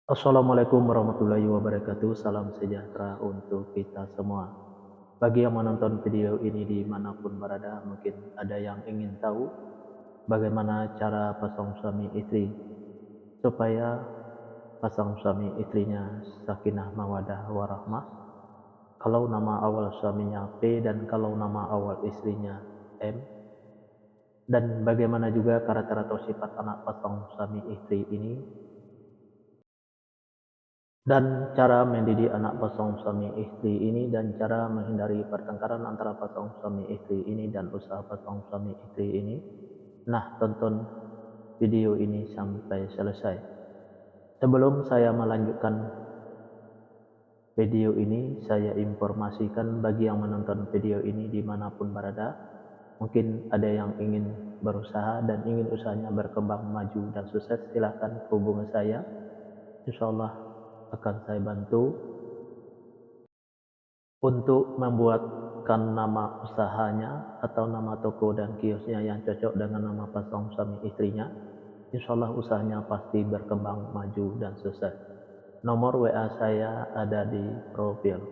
Assalamualaikum warahmatullahi wabarakatuh. Salam sejahtera untuk kita semua. Bagi yang menonton video ini dimanapun berada, mungkin ada yang ingin tahu bagaimana cara pasang suami istri supaya pasang suami istrinya sakinah mawadah warahmah. Kalau nama awal suaminya P dan kalau nama awal istrinya M. Dan bagaimana juga karakter atau sifat anak pasang suami istri ini, dan cara mendidik anak pasang suami istri ini, dan cara menghindari pertengkaran antara pasang suami istri ini dan usaha pasang suami istri ini. Nah, tonton video ini sampai selesai. Sebelum saya melanjutkan video ini, saya informasikan bagi yang menonton video ini dimanapun berada, mungkin ada yang ingin berusaha dan ingin usahanya berkembang maju dan sukses, silahkan hubungi saya. Insya Allah akan saya bantu untuk membuatkan nama usahanya atau nama toko dan kiosnya yang cocok dengan nama pasang suami istrinya. Insya Allah usahanya pasti berkembang maju dan sukses. Nomor WA saya ada di profil.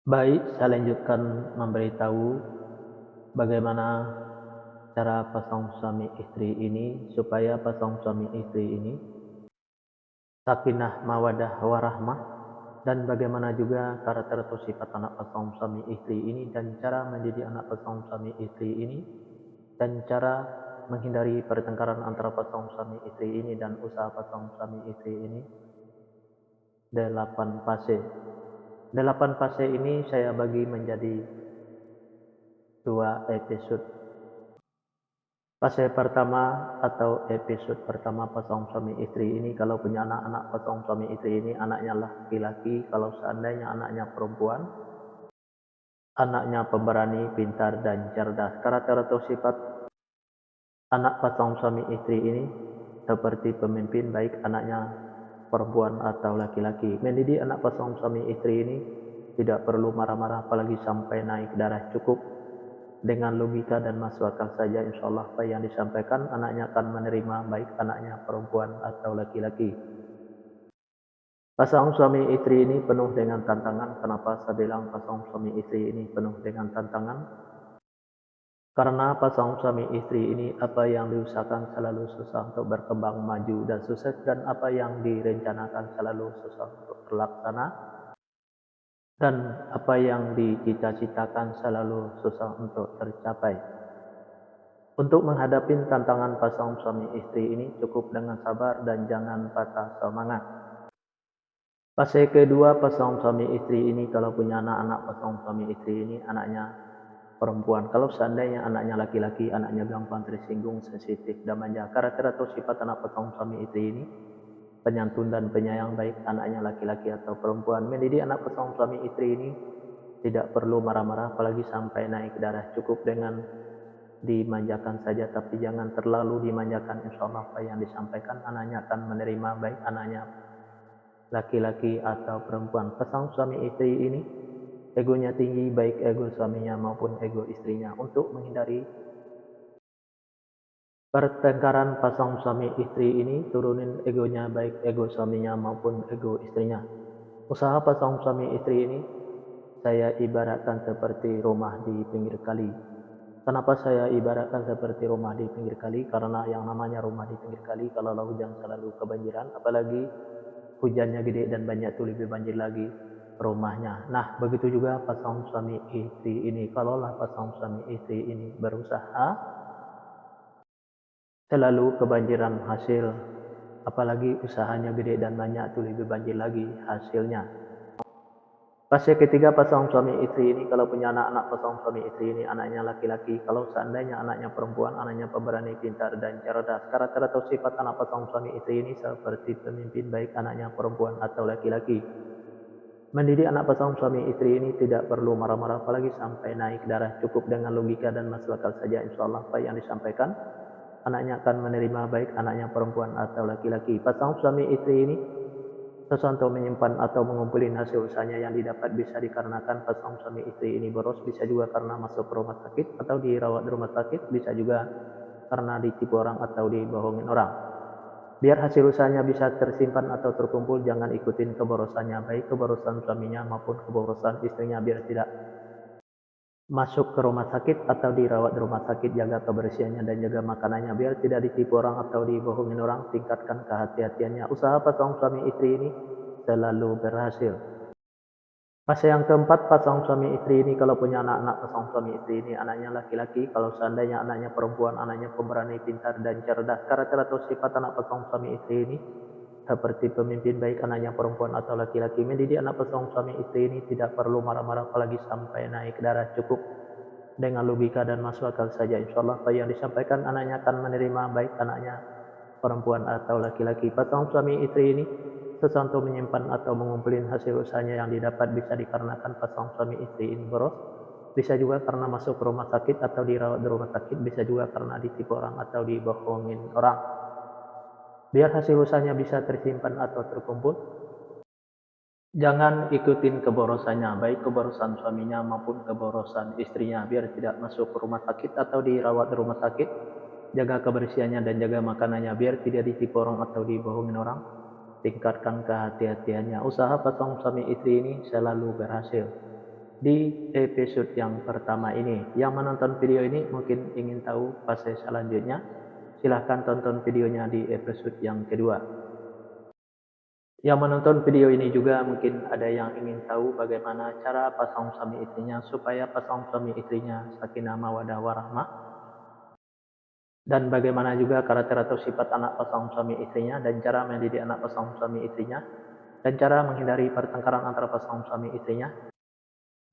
Baik, saya lanjutkan memberitahu bagaimana cara pasang suami istri ini supaya pasang suami istri ini sakinah mawadah warahmah, dan bagaimana juga karakter atau sifat anak pasang suami istri ini, dan cara mendidik anak pasang suami istri ini, dan cara menghindari pertengkaran antara pasang suami istri ini dan usaha pasang suami istri ini. 8 fase. 8 fase ini saya bagi menjadi 2 episode. Fase pertama atau episode pertama pasang suami istri ini, kalau punya anak pasang suami istri ini anaknya laki-laki, kalau seandainya anaknya perempuan, anaknya pemberani, pintar, dan cerdas. Karakter atau sifat anak pasang suami istri ini seperti pemimpin, baik anaknya perempuan atau laki-laki. Mendidik anak pasang suami istri ini tidak perlu marah-marah, apalagi sampai naik darah. Cukup dengan logika dan masuk akal saja, insya Allah apa yang disampaikan anaknya akan menerima, baik anaknya perempuan atau laki-laki. Pasang suami istri ini penuh dengan tantangan. Kenapa saya bilang pasang suami istri ini penuh dengan tantangan? Karena pasang suami istri ini apa yang diusahakan selalu susah untuk berkembang maju dan sukses, dan apa yang direncanakan selalu susah untuk terlaksana, dan apa yang dicita-citakan selalu susah untuk tercapai. Untuk menghadapi tantangan pasang suami istri ini cukup dengan sabar dan jangan patah semangat. Fase kedua pasang suami istri ini, kalau punya anak pasang suami istri ini anaknya perempuan. Kalau seandainya anaknya laki-laki, anaknya gampang tersinggung, sensitif, dan manja. Karakter atau sifat anak pasang suami istri ini penyantun dan penyayang, baik anaknya laki-laki atau perempuan. Mendidik anak pasang suami istri ini tidak perlu marah-marah, apalagi sampai naik darah. Cukup dengan dimanjakan saja, tapi jangan terlalu dimanjakan. Insya Allah apa yang disampaikan anaknya akan menerima, baik anaknya laki-laki atau perempuan. Pasang suami istri ini egonya tinggi, baik ego suaminya maupun ego istrinya. Untuk menghindari pertengkaran pasang suami istri ini, turunin egonya, baik ego suaminya maupun ego istrinya. Usaha pasang suami istri ini saya ibaratkan seperti rumah di pinggir kali. Kenapa saya ibaratkan seperti rumah di pinggir kali? Karena yang namanya rumah di pinggir kali, kalau hujan selalu kebanjiran, apalagi hujannya gede dan banyak tuh lebih banjir lagi rumahnya. Nah, begitu juga pasang suami istri ini. Kalaulah pasang suami istri ini berusaha selalu kebanjiran hasil, apalagi usahanya gede dan banyak tuh lebih banjir lagi hasilnya. Fase ketiga pasang suami istri ini, kalau punya anak pasang suami istri ini anaknya laki-laki, kalau seandainya anaknya perempuan, anaknya pemberani, pintar, dan cerdas. Karakter atau sifat anak pasang suami istri ini seperti pemimpin, baik anaknya perempuan atau laki-laki. Mendidik anak pasang suami istri ini tidak perlu marah-marah, apalagi sampai naik darah. Cukup dengan logika dan masuk akal saja, insya Allah apa yang disampaikan anaknya akan menerima, baik anaknya perempuan atau laki-laki. Pasang suami istri ini susah untuk menyimpan atau mengumpulin hasil usahanya yang didapat, bisa dikarenakan pasang suami istri ini boros, bisa juga karena masuk ke rumah sakit atau dirawat di rumah sakit, bisa juga karena ditipu orang atau dibohongin orang. Biar hasil usahanya bisa tersimpan atau terkumpul, jangan ikutin keborosannya, baik keborosan suaminya maupun keborosan istrinya, biar tidak masuk ke rumah sakit atau dirawat di rumah sakit. Jaga kebersihannya dan jaga makanannya, biar tidak ditipu orang atau dibohongin orang. Tingkatkan kehati-hatiannya. Usaha pasang suami istri ini selalu berhasil. Fase yang keempat, pasang suami istri ini kalau punya anak-anak, pasang suami istri ini anaknya laki-laki. Kalau seandainya anaknya perempuan, anaknya pemberani, pintar, dan cerdas. Karakter atau sifat anak pasang suami istri ini seperti pemimpin, baik anaknya perempuan atau laki-laki. Mendidik anak pasang suami istri ini tidak perlu marah-marah apalagi sampai naik darah. Cukup dengan logika dan masuk akal saja. Insya Allah apa yang disampaikan anaknya akan menerima, baik anaknya perempuan atau laki-laki. Pasang suami istri ini susah untuk menyimpan atau mengumpulin hasil usahanya yang didapat, bisa dikarenakan pasang suami istri ini boros, bisa juga karena masuk ke rumah sakit atau dirawat di rumah sakit, bisa juga karena ditipu orang atau dibohongin orang. Biar hasil usahanya bisa tersimpan atau terkumpul, jangan ikutin keborosannya, baik keborosan suaminya maupun keborosan istrinya, biar tidak masuk ke rumah sakit atau dirawat di rumah sakit. Jaga kebersihannya dan jaga makanannya, biar tidak ditipu orang atau dibohongin orang. Tingkatkan kehati-hatiannya. Usaha pasang suami istri ini selalu berhasil. Di episode yang pertama ini, yang menonton video ini mungkin ingin tahu fase selanjutnya, silahkan tonton videonya di episode yang kedua. Yang menonton video ini juga mungkin ada yang ingin tahu bagaimana cara pasang suami istrinya supaya pasang suami istrinya sakinah mawaddah warahmah, dan bagaimana juga karakter atau sifat anak pasang suami istrinya, dan cara mendidik anak pasang suami istrinya, dan cara menghindari pertengkaran antara pasang suami istrinya,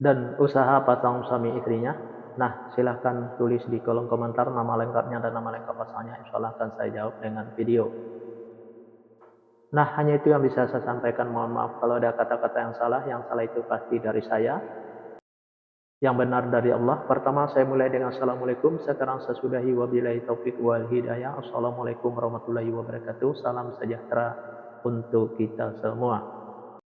dan usaha pasang suami istrinya. Nah, silahkan tulis di kolom komentar nama lengkapnya dan nama lengkap pasangannya. Insya Allah akan saya jawab dengan video. Nah, hanya itu yang bisa saya sampaikan. Mohon maaf kalau ada kata-kata yang salah. Yang salah itu pasti dari saya, yang benar dari Allah. Pertama, saya mulai dengan Assalamualaikum. Sekarang saya sudahi, wabillahi taufik wal hidayah. Assalamualaikum warahmatullahi wabarakatuh. Salam sejahtera untuk kita semua.